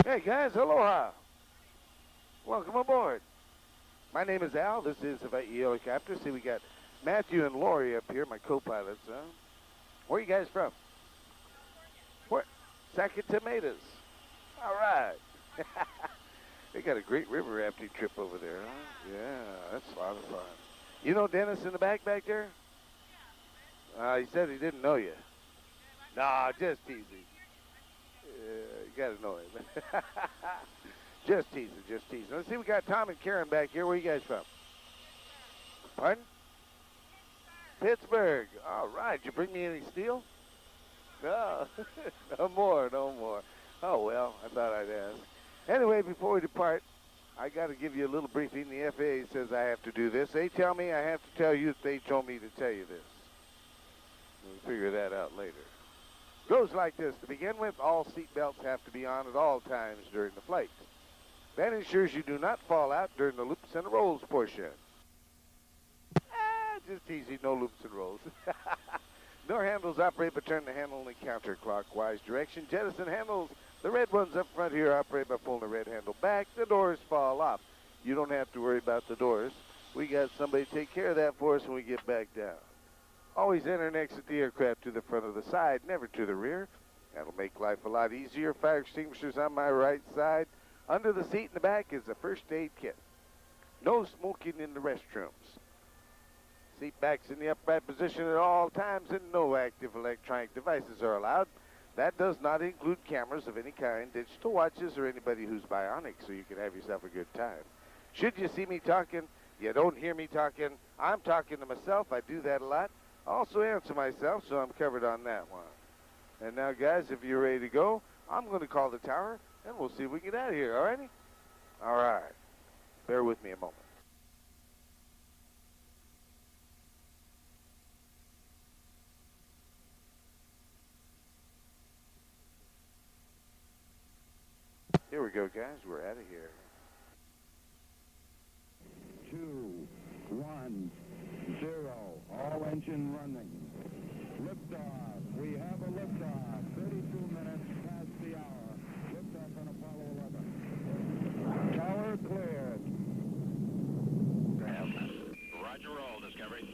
Hey guys, aloha. Welcome aboard. My name is Al. This is Hawaii Helicopter. See, we got Matthew and Lori up here, my co-pilots. Where are you guys from? Where? Tomatoes. All right. They got a great river rafting trip over there, huh? Yeah, that's a lot of fun. You know Dennis in the back there? He said he didn't know you. Nah, just teasing. You gotta know him. Just teasing, just teasing. Let's see, we got Tom and Karen back here. Where are you guys from? Pardon? Pittsburgh. All right. Did you bring me any steel? No. No more, no more. Oh, well, I thought I'd ask. Anyway, before we depart, I got to give you a little briefing. The FAA says I have to do this. They tell me I have to tell you that they told me to tell you this. We'll figure that out later. Goes like this. To begin with, all seat belts have to be on at all times during the flight. That ensures you do not fall out during the loops and rolls portion. Just teasing, no loops and rolls. Door handles operate but turn the handle in the counterclockwise direction. Jettison handles, the red ones up front here, operate by pulling the red handle back. The doors fall off. You don't have to worry about the doors. We got somebody to take care of that for us when we get back down. Always enter and exit the aircraft to the front of the side, never to the rear. That'll make life a lot easier. Fire extinguishers on my right side. Under the seat in the back is a first aid kit. No smoking in the restrooms. Seat backs in the upright position at all times and no active electronic devices are allowed. That does not include cameras of any kind, digital watches, or anybody who's bionic, so you can have yourself a good time. Should you see me talking, you don't hear me talking, I'm talking to myself. I do that a lot. I also answer myself, so I'm covered on that one. And now, guys, if you're ready to go, I'm going to call the tower, and we'll see if we can get out of here, all righty? All right. Bear with me a moment. Here we go, guys. We're out of here. 2, 1, 0. All engine running. Liftoff. We have a liftoff. 32 minutes past the hour. Liftoff on Apollo 11. Tower cleared. Roger roll, Discovery.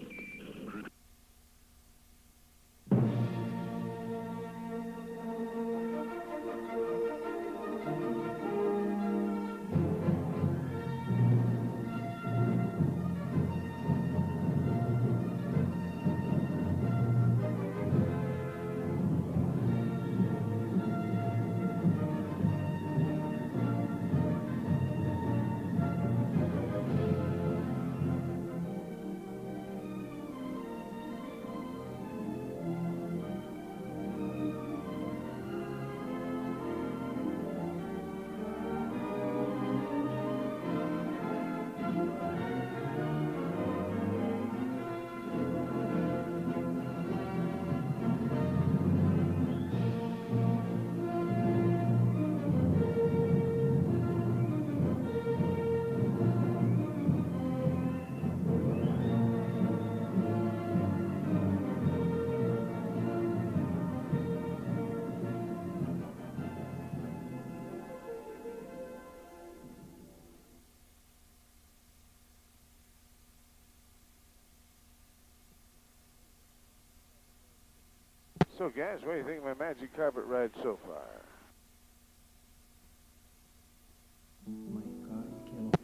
So, guys, what do you think of my magic carpet ride so far?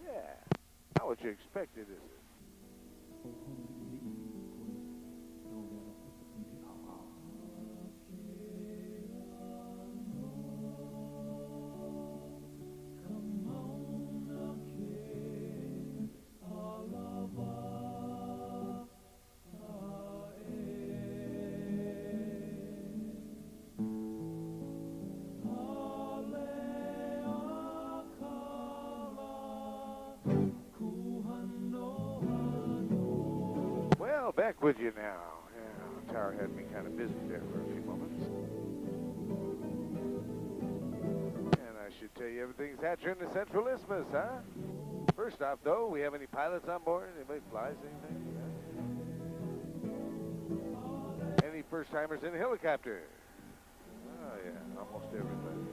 Yeah. Not what you expected, is it? Well, back with you now. Yeah, the tower had me kind of busy there for a few moments. And I should tell you everything's hatching in the Central Isthmus, huh? First off, though, we have any pilots on board? Anybody flies anything? Yeah. Any first-timers in a helicopter? Oh, yeah, almost everybody.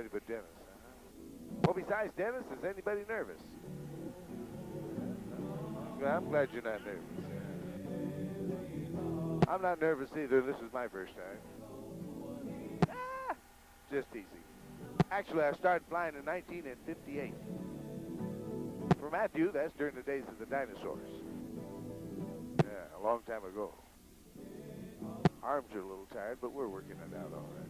everybody but Dennis. Well, besides Dennis, is anybody nervous? Well, I'm glad you're not nervous. I'm not nervous either. This is my first time. Just easy. Actually, I started flying in 1958. For Matthew, that's during the days of the dinosaurs. Yeah, a long time ago. Arms are a little tired, but we're working it out all right.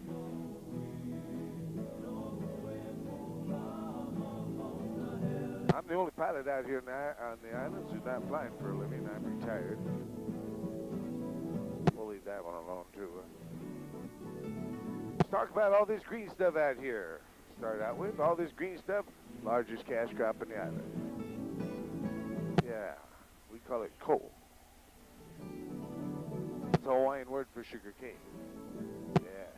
I'm the only pilot out here on the islands who's not flying for a living. I'm retired. We'll leave that one alone, too. Let's talk about all this green stuff out here. Start out with all this green stuff, largest cash crop in the island. Yeah, we call it coal. It's a Hawaiian word for sugar cane. Yeah.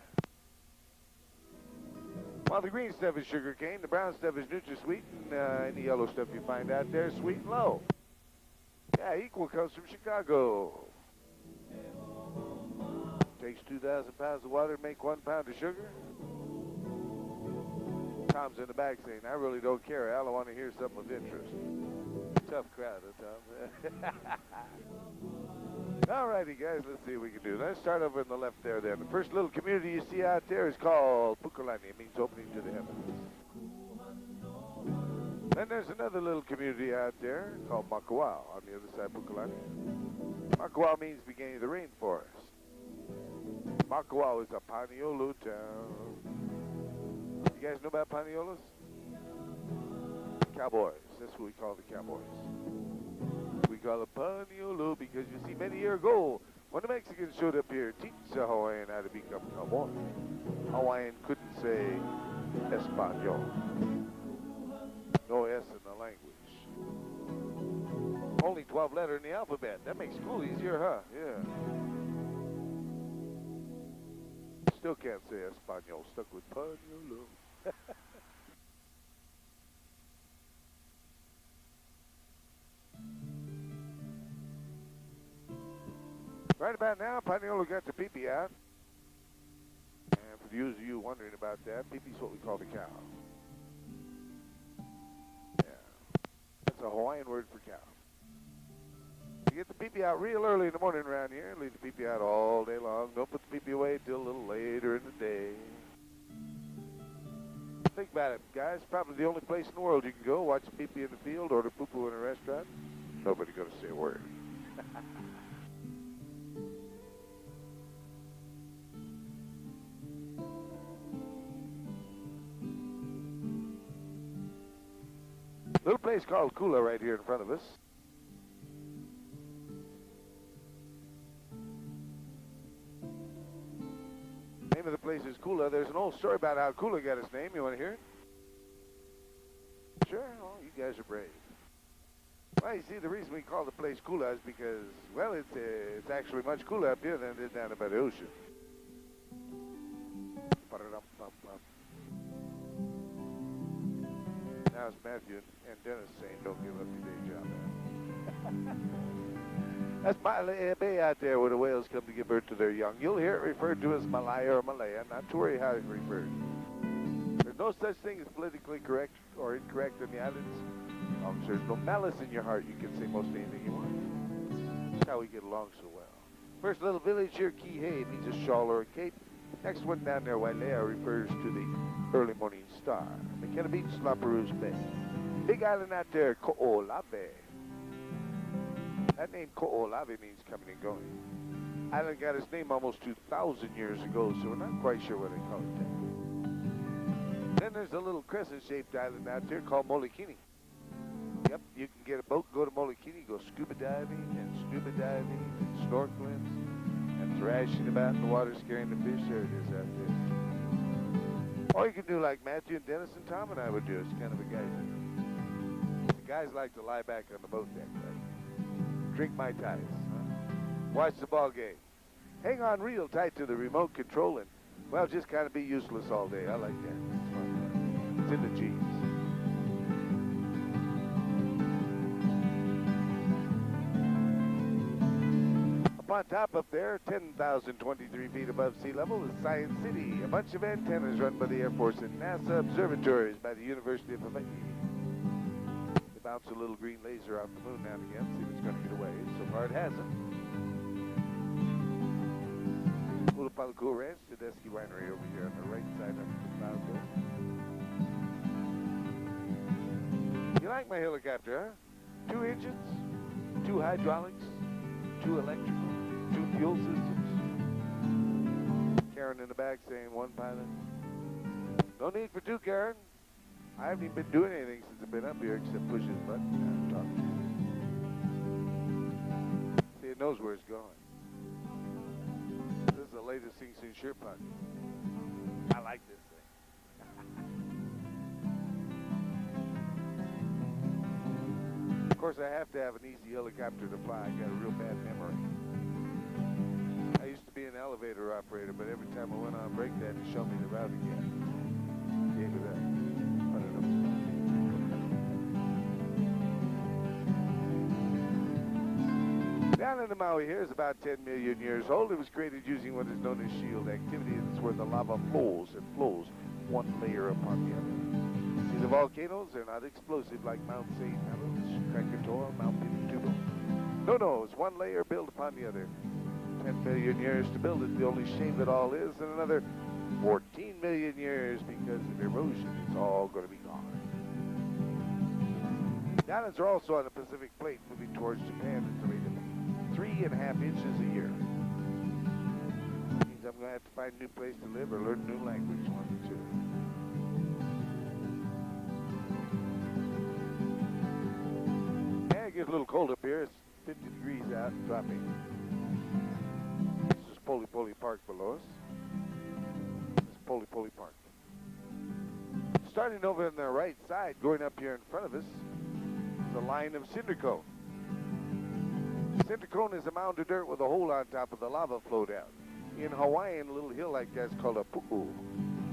While the green stuff is sugar cane, the brown stuff is NutraSweet, and any yellow stuff you find out there, sweet and low. Yeah, equal comes from Chicago. Takes 2,000 pounds of water to make 1 pound of sugar. Tom's in the back saying, I really don't care, Al. I want to hear something of interest. Tough crowd, huh, Tom? All righty, guys, let's see what we can do. Let's start over in the left there, then. The first little community you see out there is called Pukalani. It means opening to the heavens. Then there's another little community out there called Makawao on the other side of Pukalani. Makawao means beginning of the rainforest. Makawao is a Paniolo town. You guys know about Paniolas? Cowboys. That's what we call the cowboys. We call it Paniolo because you see, many years ago, when the Mexicans showed up here, teach a Hawaiian how to become cowboy. Hawaiian couldn't say Espanol. No S in the language. Only 12 letter in the alphabet. That makes school easier, huh? Yeah. Still can't say Espanol. Stuck with Paniolo. Right about now, Paniolo got the pee-pee out. And for those of you wondering about that, pee-pee's what we call the cow. Yeah. That's a Hawaiian word for cow. You get the pee-pee out real early in the morning around here. Leave the pee-pee out all day long. Don't put the pee-pee away till a little later in the day. Think about it, guys. Probably the only place in the world you can go, watch a pee-pee in the field, order poo-poo in a restaurant. Nobody gonna say a word. Little place called Kula right here in front of us. Name of the place is Kula. There's an old story about how Kula got his name. You want to hear it? Sure. Well, you guys are brave. Well, you see, the reason we call the place Kula is because, well, it's actually much cooler up here than it is down by the ocean. Now it's Matthew and Dennis saying, don't give up your day job. That's Malaya Bay out there where the whales come to give birth to their young. You'll hear it referred to as Malaya or Malaya, not to worry how it's referred. There's no such thing as politically correct or incorrect in the islands. As long as there's no malice in your heart, you can say most anything you want. That's how we get along so well. First little village here, Kihei, means a shawl or a cape. Next one down there, Wailea, refers to the early morning star. McKenna Beach, La Perouse Bay. Big island out there, Ko'olave. That name Ko'olave means coming and going. Island got its name almost 2,000 years ago, so we're not quite sure what they call it. Then there's a little crescent-shaped island out there called Molokini. Yep, you can get a boat, go to Molokini, go scuba diving and snorkeling and thrashing about in the water, scaring the fish. There it is out there. Or you can do like Matthew and Dennis and Tom and I would do. It's kind of a guy thing. The guys like to lie back on the boat deck, right? Drink Mai Tais. Watch the ball game. Hang on real tight to the remote control and, well, just kind of be useless all day. I like that. It's fun. It's in the genes. on top up there, 10,023 feet above sea level, is Science City. A bunch of antennas run by the Air Force and NASA observatories by the University of Hawaii. They bounce a little green laser off the moon now and again, see if it's going to get away. So far it hasn't. Ulapalco Ranch, Tedeschi Winery over here on the right side of the cloud there. You like my helicopter, huh? 2 engines, 2 hydraulics, 2 electrical, 2 fuel systems. Karen in the back saying 1 pilot. No need for 2, Karen. I haven't even been doing anything since I've been up here except push this button and talk to you. See, it knows where it's going. This is the latest Sing Sing shirt pocket. I like this thing. Of course, I have to have an easy helicopter to fly. I got a real bad memory. I used to be an elevator operator, but every time I went on break, they had to show me the route again. Gave it up. I don't know. Down in the Maui here is about 10 million years old. It was created using what is known as shield activity, and it's where the lava flows and flows one layer upon the other. See, the volcanoes, they're not explosive like Mount St. Helens, Krakatoa, Mount Pinatubo. No, it's one layer built upon the other. 10 million years to build it. The only shame it all is, and another 14 million years because of erosion. It's all going to be gone. The islands are also on the Pacific Plate, moving towards Japan at the rate of 3.5 inches a year. Means I'm going to have to find a new place to live or learn a new language, one or two. Yeah, it gets a little cold up here. It's 50 degrees out and dropping. This is Poli Poli Park below us. This is Poli Poli Park. Starting over on the right side, going up here in front of us, is a line of cinder cone. Cinder cone is a mound of dirt with a hole on top of the lava flow down. In Hawaiian, a little hill like that's called a pu'u.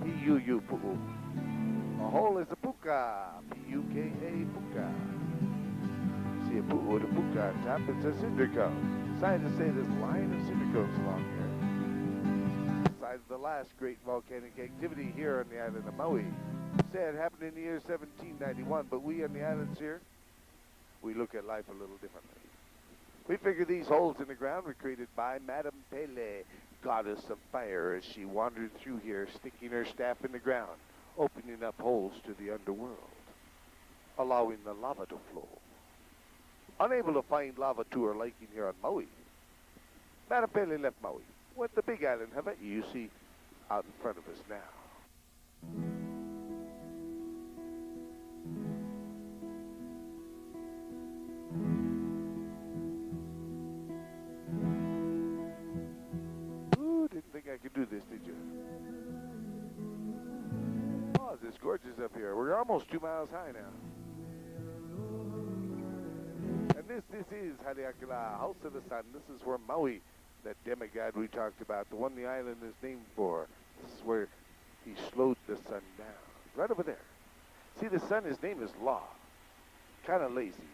P-U-U, pu'u. A hole is a puka. P-U-K-A, puka. See a pu'u with a puka on top, it's a cinder cone. Decided to say this line of cinder cones along here. Side of the last great volcanic activity here on the island of Maui. Said happened in the year 1791, but we on the islands here, we look at life a little differently. We figure these holes in the ground were created by Madame Pele, goddess of fire, as she wandered through here, sticking her staff in the ground, opening up holes to the underworld, allowing the lava to flow. Unable to find lava to her liking here on Maui, Madame Pele left Maui, went to Big Island, Hawaii, you see, out in front of us now. I could do this, did you? Oh, it's gorgeous up here. We're almost 2 miles high now. And this is Haleakala, House of the Sun. This is where Maui, that demigod we talked about, the one the island is named for. This is where he slowed the sun down. Right over there. See, the sun, his name is Law. Kind of lazy.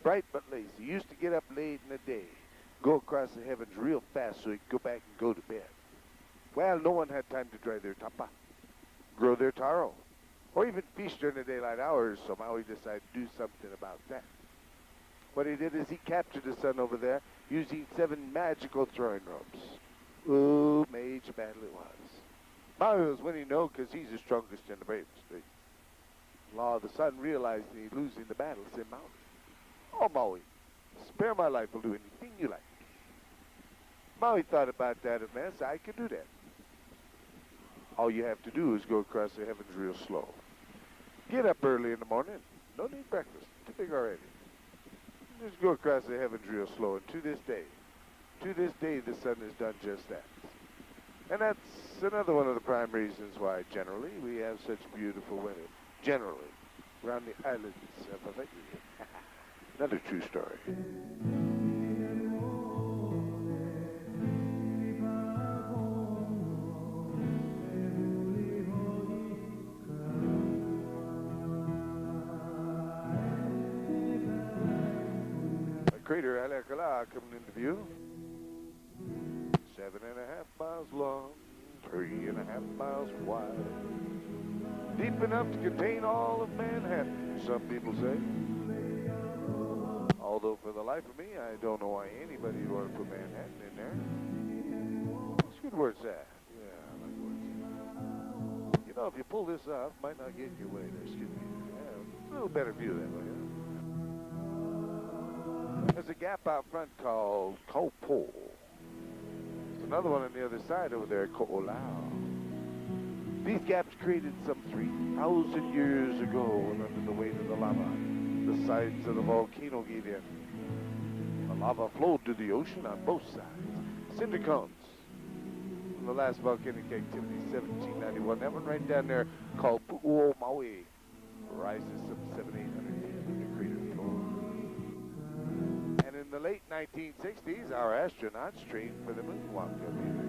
Bright but lazy. Used to get up late in the day, go across the heavens real fast so he could go back and go to bed. Well, no one had time to dry their tapa, grow their taro, or even fish during the daylight hours, so Maui decided to do something about that. What he did is he captured the sun over there using 7 magical throwing ropes. Ooh, major battle it was. Maui was winning, no, because he's the strongest and the bravest. Law of the Sun realized that he's losing the battle, said Maui, "Oh, Maui, spare my life, will do anything you like." Maui thought about that and man said, "I can do that. All you have to do is go across the heavens real slow. Get up early in the morning. No need breakfast. Too big already. Just go across the heavens real slow. And to this day, the sun has done just that. And that's another one of the prime reasons why generally we have such beautiful weather. Generally, around the islands of Hawaii." Another true story. Crater Haleakala coming into view. 7.5 miles long, 3.5 miles wide. Deep enough to contain all of Manhattan, some people say. Although for the life of me, I don't know why anybody would want to put Manhattan in there. It's good where it's at. Yeah, I like where it's at. You know, if you pull this off, might not get your way there, excuse me. Yeah, a little better view that way, huh? There's a gap out front called Kopo. There's another one on the other side over there, Ko'olau. These gaps created some 3,000 years ago and under the weight of the lava. The sides of the volcano gave in. The lava flowed to the ocean on both sides. Cinder cones. From the last volcanic activity, 1791. That one right down there called Pu'u Maui rises some 700-800 feet from the crater floor. And in the late 1960s, our astronauts trained for the moonwalk up here.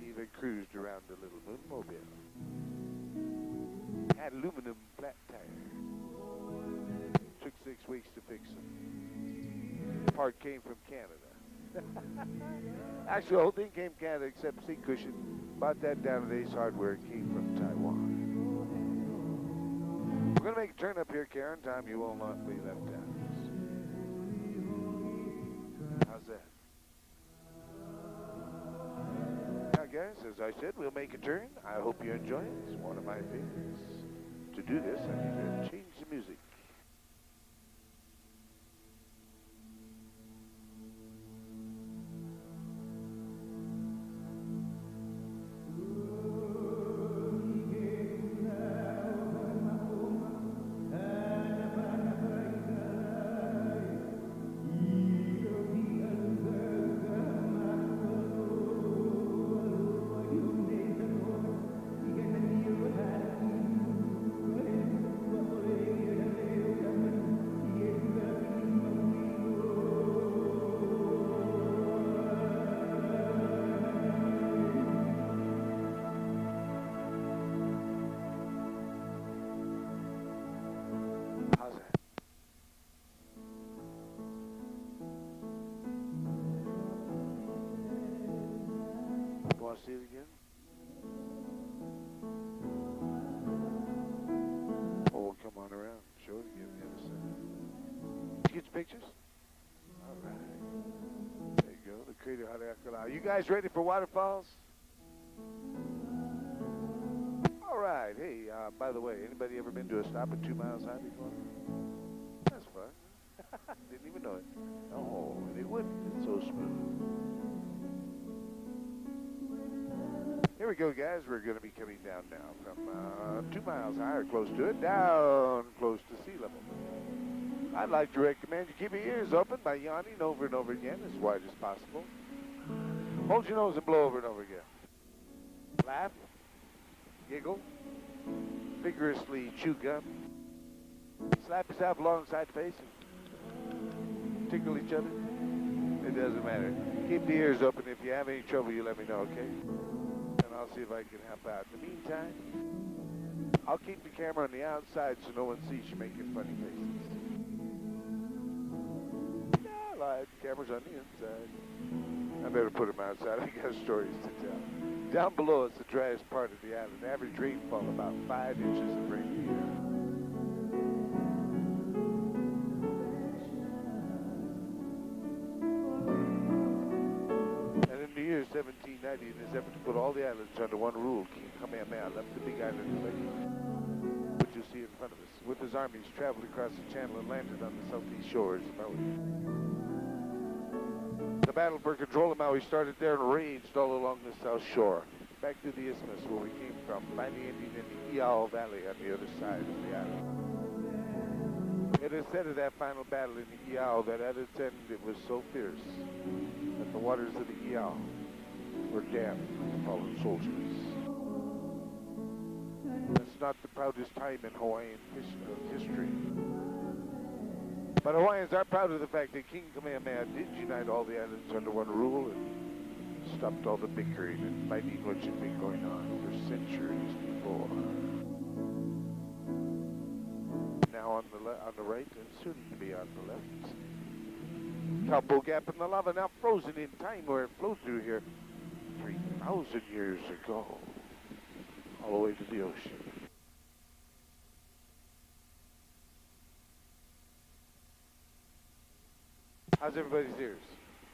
Even cruised around the little moonmobile. Had aluminum flat tires. Took 6 weeks to fix them. Part came from Canada. Actually, the whole thing came from Canada except seat cushion. Bought that down at Ace Hardware. It came from Taiwan. We're going to make a turn up here, Karen. Time you will not be left out. How's that? Now, guys, as I said, we'll make a turn. I hope you enjoy it. It's one of my favorites. To do this, I need to change the music. Want to see it again? Oh, we'll come on around. Show it again the other side. Did you get your pictures? All right. There you go. The crater Haleakala. You guys ready for waterfalls? All right. Hey, by the way, anybody ever been to a stop at 2 miles high before? That's fun. Didn't even know it. Oh, and it wouldn't. It's so smooth. Here we go, guys. We're going to be coming down now from 2 miles high or close to it, down close to sea level. I'd like to recommend you keep your ears open by yawning over and over again as wide as possible. Hold your nose and blow over and over again. Laugh, giggle, vigorously chew gum, slap yourself alongside the face, and tickle each other. It doesn't matter. Keep the ears open. If you have any trouble, you let me know, okay? I'll see if I can help out. In the meantime, I'll keep the camera on the outside so no one sees you making funny faces. Yeah, I lied. The camera's on the inside. I better put them outside. I got stories to tell. Down below is the driest part of the island. Average rainfall about 5 inches of rain a year. And in the year 1790, in his effort to put all the islands under one rule, King Kamehameha left the big island of Lake, which you see in front of us. With his armies, traveled across the channel and landed on the southeast shores of Maui. The battle for control of Maui started there and raged all along the south shore, back to the isthmus where we came from, finally ending in the Iao Valley on the other side of the island. It is said of that final battle in the Iao that at its end it was so fierce that the waters of the Iao were damned by the fallen soldiers. That's not the proudest time in Hawaiian history. But Hawaiians are proud of the fact that King Kamehameha did unite all the islands under one rule and stopped all the bickering and fighting which had been going on for centuries before. Now on the right and soon to be on the left, Cowpool Gap in the lava, now frozen in time where it flowed through here 3,000 years ago, all the way to the ocean. How's everybody's ears?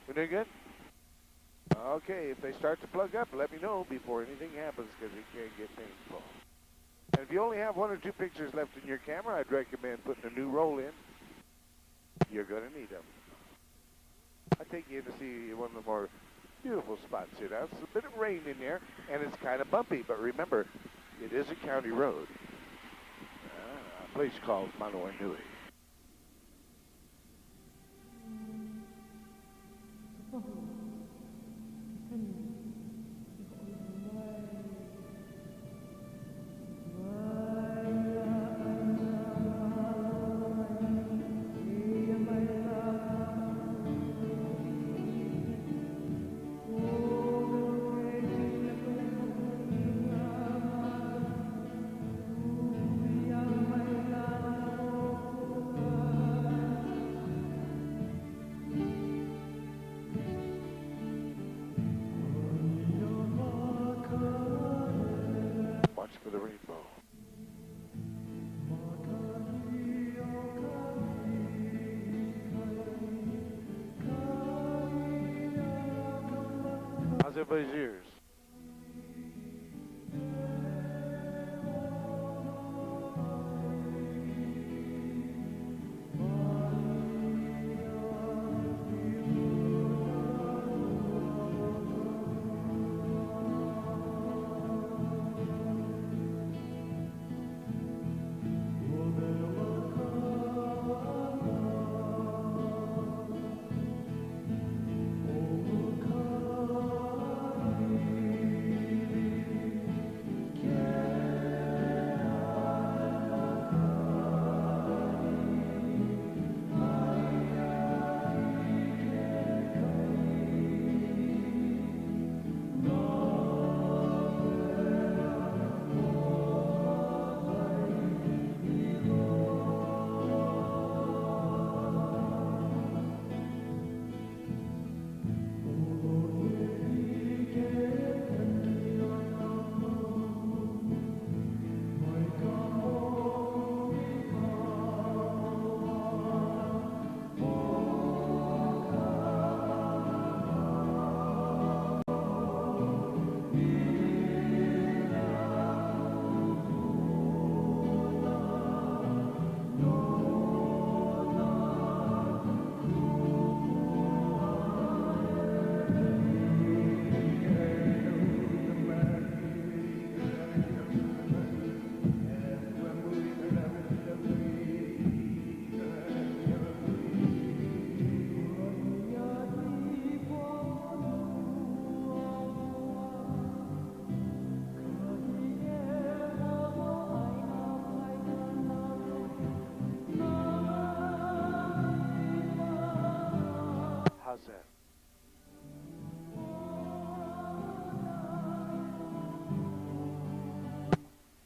We doing good? Okay, if they start to plug up, let me know before anything happens, because it can get painful. And if you only have 1 or 2 pictures left in your camera, I'd recommend putting a new roll in. You're going to need them. I take you in to see one of the more beautiful spots here. Now, it's a bit of rain in there, and it's kind of bumpy, but remember, it is a county road. A place called Manoanui. Watch for the rainbow. How's everybody's ears? How's that?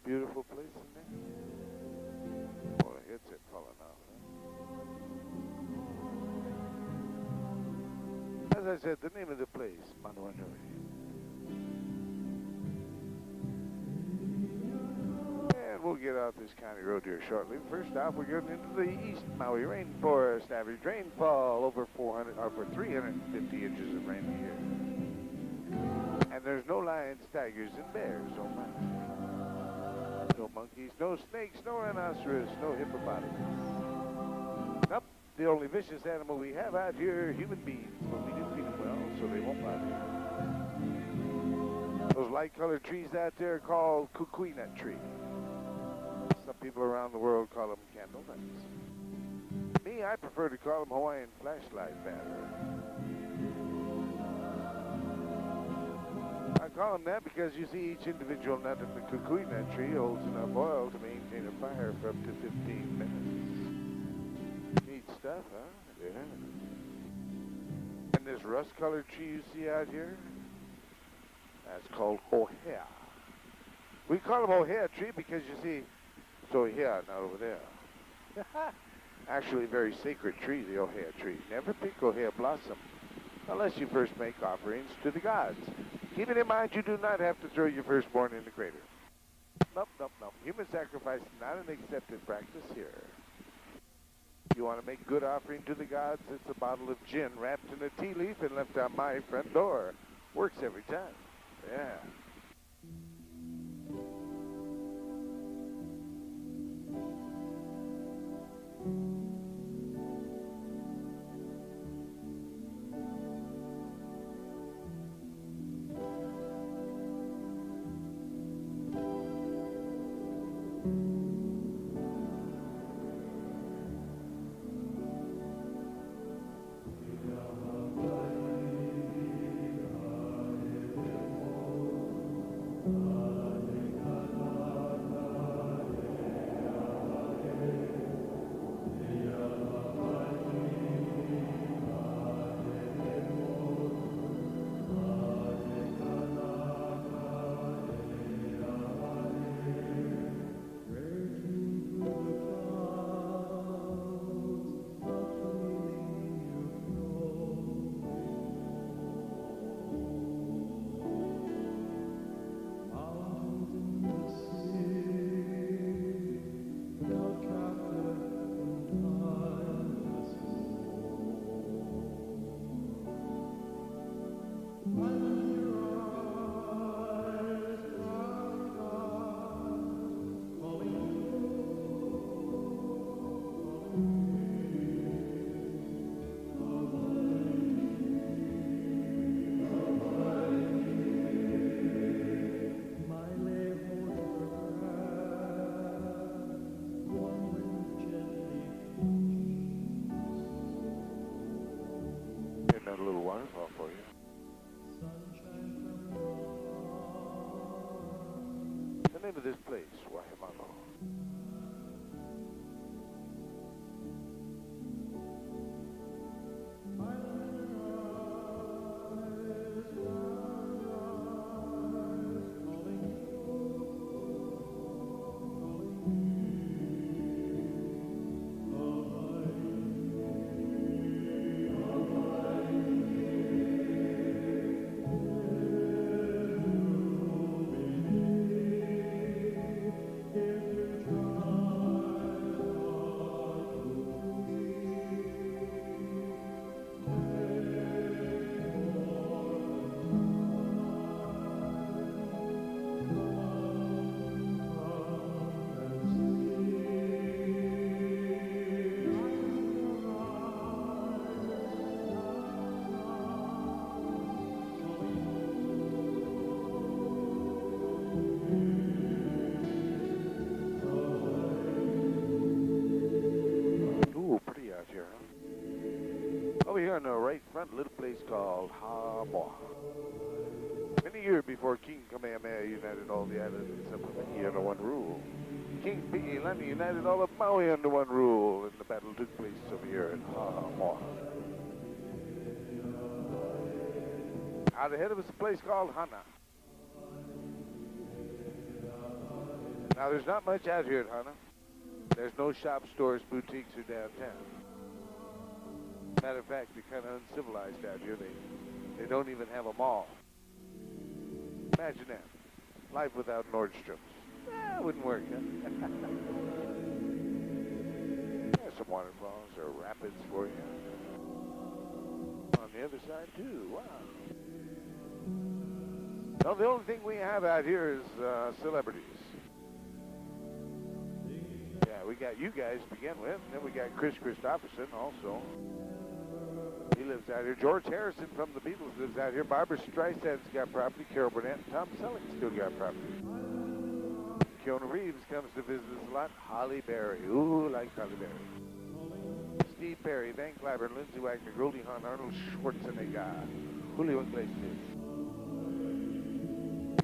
Beautiful place in there? Boy, it's it falling off, huh? As I said, the name of the place, Manoanui. And we'll get off this county road here shortly. First off, we're getting into the East Maui rainforest. Average rainfall over 350 inches of rain a year. And there's no lions, tigers, and bears. Oh my. No monkeys, no snakes, no rhinoceros, no hippopotamus. Nope. The only vicious animal we have out here are human beings, but we do feed them well, so they won't bother you. Those light-colored trees out there are called kukui nut trees. Some people around the world call them candle nuts. Me, I prefer to call them Hawaiian flashlight battery. I call them that because you see each individual nut in the kukui nut tree holds enough oil to maintain a fire for up to 15 minutes. Neat stuff, huh? Yeah. And this rust-colored tree you see out here, that's called ohea. We call them ohea tree because you see, it's ohea, not over there. Actually, a very sacred tree, the ohia tree. Never pick ohia blossom unless you first make offerings to the gods. Keep it in mind, you do not have to throw your firstborn in the crater. Nope, nope, nope. Human sacrifice is not an accepted practice here. You want to make good offering to the gods, it's a bottle of gin wrapped in a tea leaf and left on my front door. Works every time. Yeah. Here's a little waterfall for you. The name of this place, Wahimalo. Over here on the right front, little place called Hamoa. Many years before King Kamehameha united all the islands of Samui under one rule, King Pi'ilani united all of Maui under one rule, and the battle took place over here at Hamoa. Out ahead of us, a place called Hana. Now, there's not much out here at Hana. There's no shops, stores, boutiques, or downtown. Matter of fact, they're kind of uncivilized out here. They don't even have a mall. Imagine that. Life without Nordstrom's. Wouldn't work, huh? There's some waterfalls or rapids for you. On the other side, too. Wow. No, the only thing we have out here is celebrities. Yeah, we got you guys to begin with, and then we got Chris Christopherson also. He lives out here. George Harrison from the Beatles lives out here. Barbara Streisand's got property. Carol Burnett and Tom Selleck's still got property. Keanu Reeves comes to visit us a lot. Holly Berry. Ooh, like Holly Berry. Steve Perry, Van Cliburn, Lindsay Wagner, Goldie Hawn, Arnold Schwarzenegger, Julio Iglesias.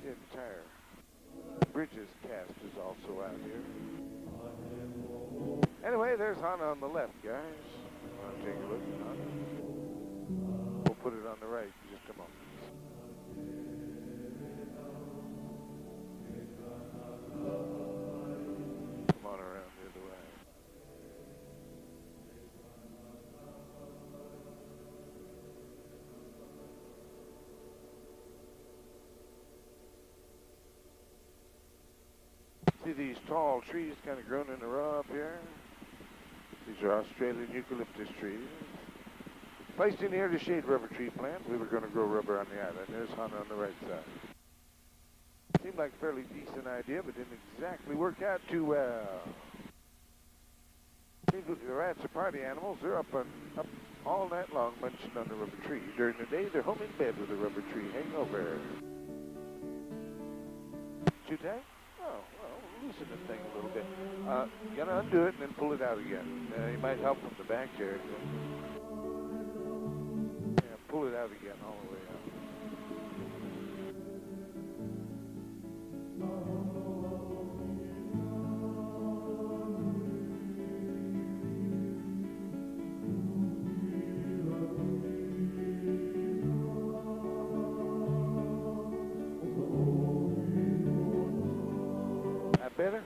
The entire Bridges cast is also out here. Anyway, there's Hana on the left, guys. Want to take a look at Hana? We'll put it on the right in just a moment. Come on around the other way. tall trees kind of grown in a row up here. These are Australian eucalyptus trees. Placed in here to shade rubber tree plant. We were going to grow rubber on the island. There's Hunter on the right side. Seemed like a fairly decent idea, but didn't exactly work out too well. The rats are party animals. They're up all night long munching on the rubber tree. During the day, they're home in bed with a rubber tree hangover. Too tight? Oh, well, loosen the thing a little bit. You gotta undo it and then pull it out again. You might help from the back there. Yeah, pull it out again all the way out. That better?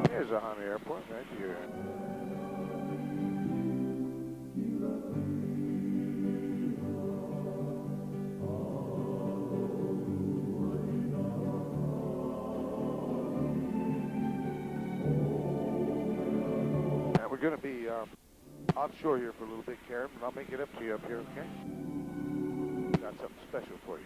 There's a Hunter Airport right here. Now we're going to be offshore here for a little bit, Karen, and I'll make it up to you up here, okay? Got something special for you.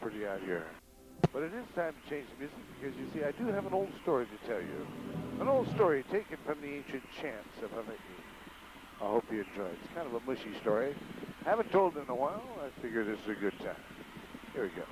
Pretty out here. But it is time to change the music because you see, I do have an old story to tell you. An old story taken from the ancient chants of Hawaii. I hope you enjoy it. It's kind of a mushy story. Haven't told it in a while. I figure this is a good time. Here we go.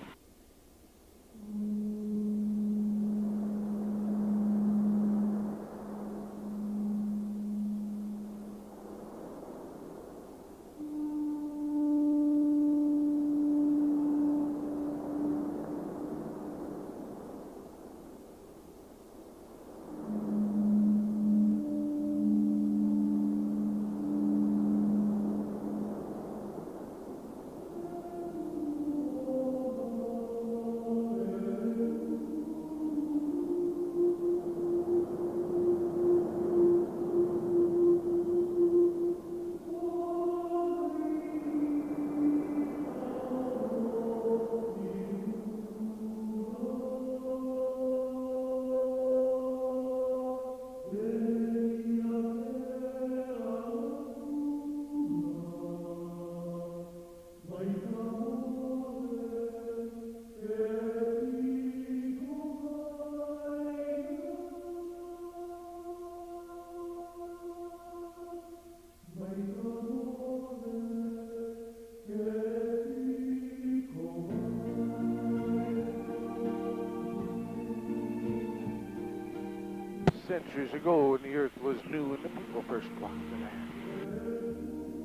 Centuries ago, when the earth was new and the people first walked the land,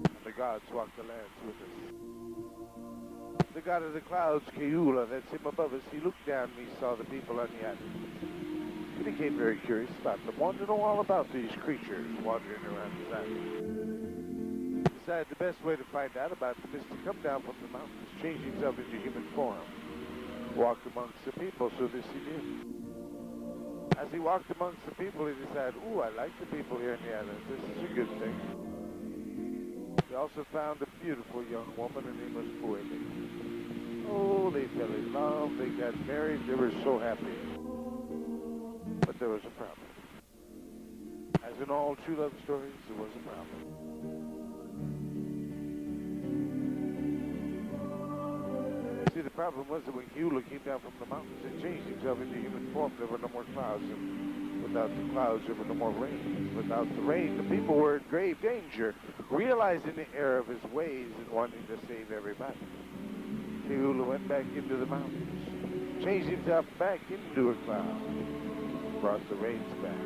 and the gods walked the lands with us. The god of the clouds, Keula, that's him above us, he looked down and he saw the people on the island. He became very curious about them, wanted to know all about these creatures wandering around his island. He decided the best way to find out about them is to come down from the mountains, change himself into human form, walk amongst the people, so this he did. As he walked amongst the people, he decided, ooh, I like the people here in the island. This is a good thing. He also found a beautiful young woman. Her name was Poemi. Oh, they fell in love. They got married. They were so happy. But there was a problem. As in all true love stories, there was a problem. See, see, the problem was that when Hewlett came down from the mountains, it changed himself into human form. There were no more clouds, and without the clouds, there were no more rain. Without the rain, the people were in grave danger, realizing the error of his ways and wanting to save everybody. Hewlett went back into the mountains, changed himself back into a cloud, brought the rains back.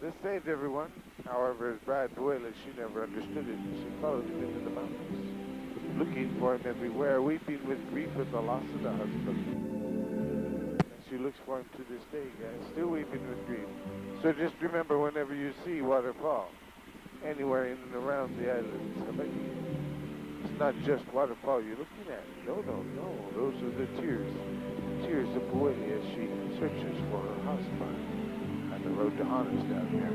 This saved everyone. However, his bride, Buela, she never understood it. She followed him into the mountains, looking for him everywhere, weeping with grief at the loss of the husband. And she looks for him to this day, guys, still weeping with grief. So just remember, whenever you see waterfall, anywhere in and around the islands of Hawaii, it's not just waterfall you're looking at. No, no, no. Those are the tears. Tears of Buela as she searches for her husband on the road to Honors down there.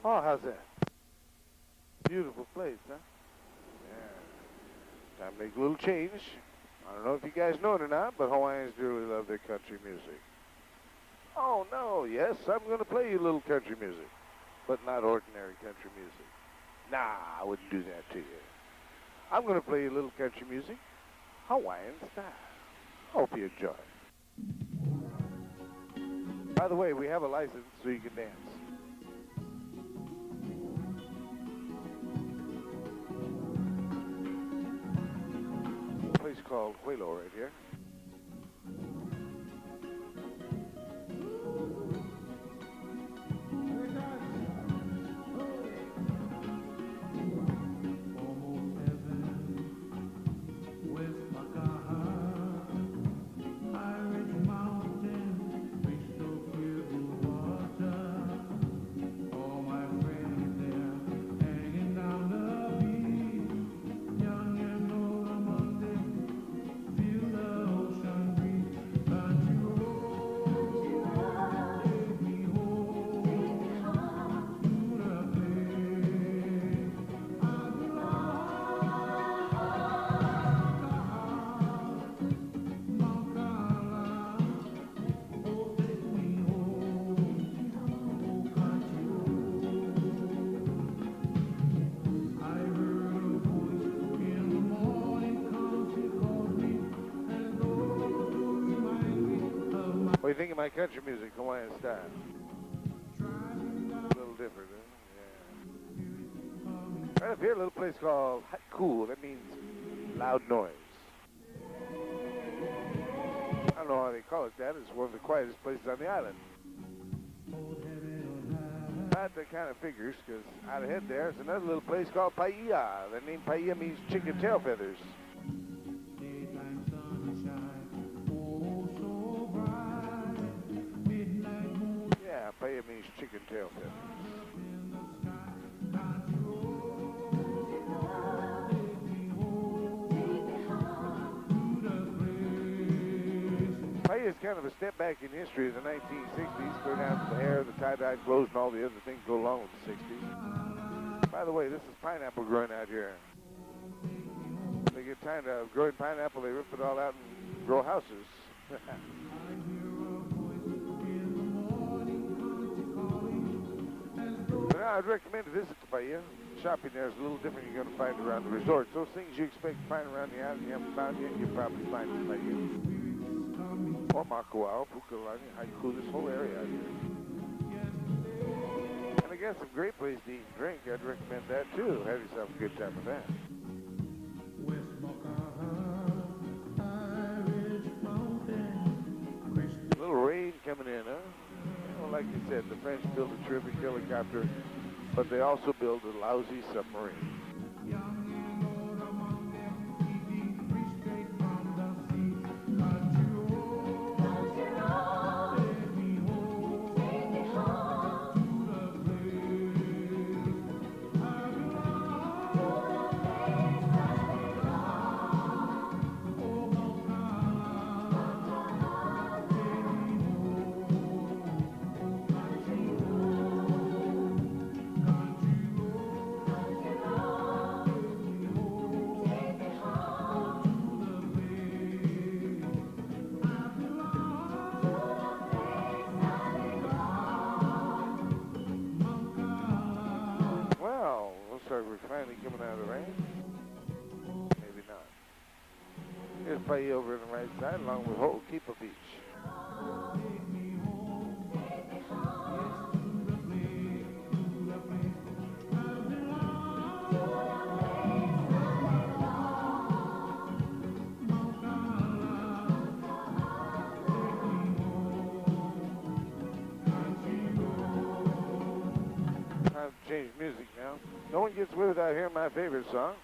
Oh, how's that? Beautiful place, huh? Yeah. Time to make a little change. I don't know if you guys know it or not, but Hawaiians really love their country music. Oh, no, yes, I'm going to play you a little country music, but not ordinary country music. Nah, I wouldn't do that to you. I'm going to play you a little country music, Hawaiian style. Hope you enjoy. By the way, we have a license so you can dance. A place called Huelo right here. What do you think of my country music, Hawaiian style? A little different, huh? Yeah. Right up here, a little place called Cool. That means loud noise. I don't know how they call it that. It's one of the quietest places on the island. That kind of figures, because out ahead there is another little place called Paia. The name Paia means chicken tail feathers. Yeah, Paia means chicken tail feathers. Paia is kind of a step back in history of the 1960s. Clear down to the hair, the tie-dye clothes, and all the other things go along with the 60s. By the way, this is pineapple growing out here. They get tired of growing pineapple, they rip it all out and grow houses. But now I'd recommend to visit the Paia. Shopping there is a little different you're going to find around the resort. Those things you expect to find around the island you haven't found yet, you'll probably find in Paia. Or Makawao, Pukalani, Haiku, this whole area out here. And I guess a great place to eat and drink. I'd recommend that too. Have yourself a good time with that. A little rain coming in, huh? Well, like you said, the French built a terrific helicopter, but they also built a lousy submarine. We're finally coming out of the rain. Maybe not. Here's Paia over on the right side, along with Whole Keeper Beach. Time to change music now. No one gets with without hearing my favorite song.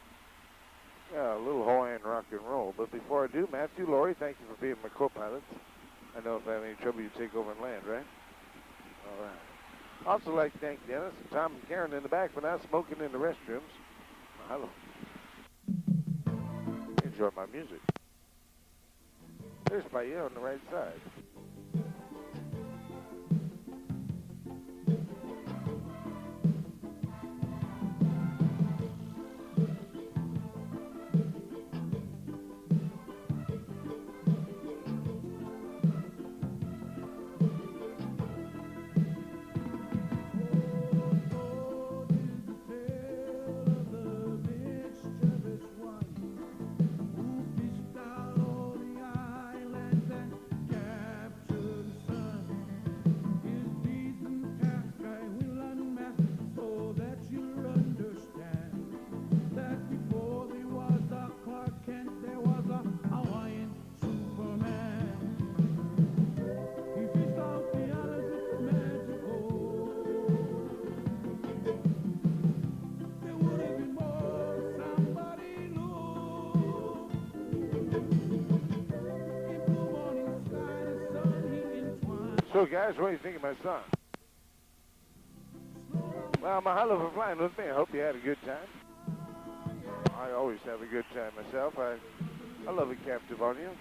Yeah, a little Hawaiian rock and roll. But before I do, Matthew, Lori, thank you for being my co-pilots. I know if I have any trouble, you take over and land, right? All right. Also like to thank Dennis and Tom and Karen in the back for not smoking in the restrooms. Hello. Enjoy my music. There's Paia on the right side. So guys, what do you think of my song? Well, mahalo for flying with me. I hope you had a good time. I always have a good time myself. I love a captive audience.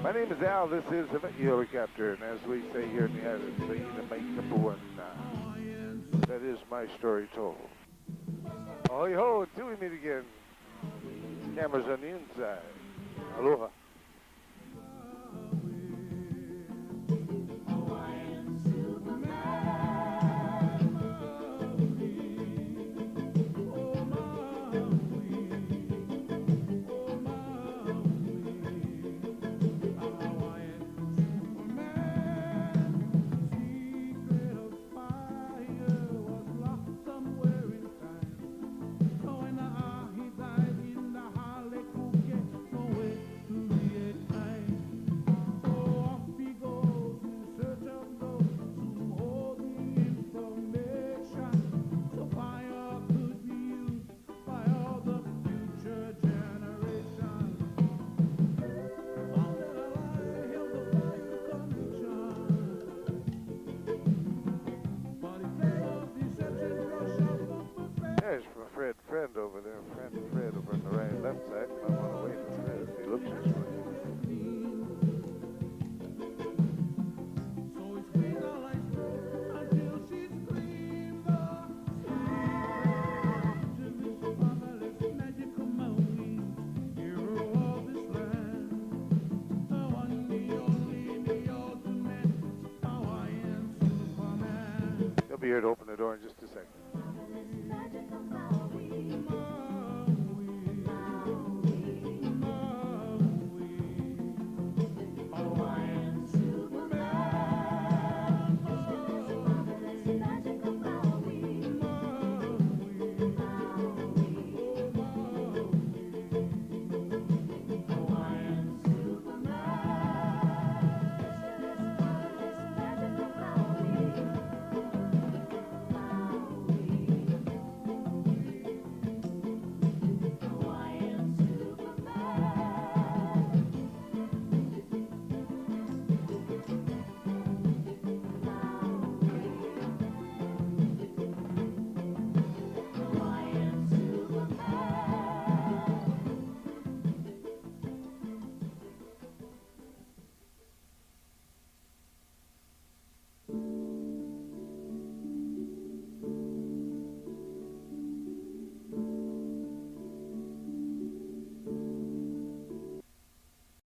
My name is Al. This is the helicopter, and as we say here in the islands, the make number one. That is my story told. Oh, ho, until we meet again. Cameras on the inside. Aloha. Somewhere in time, so when he died in the heart. be here to open the door in just a second.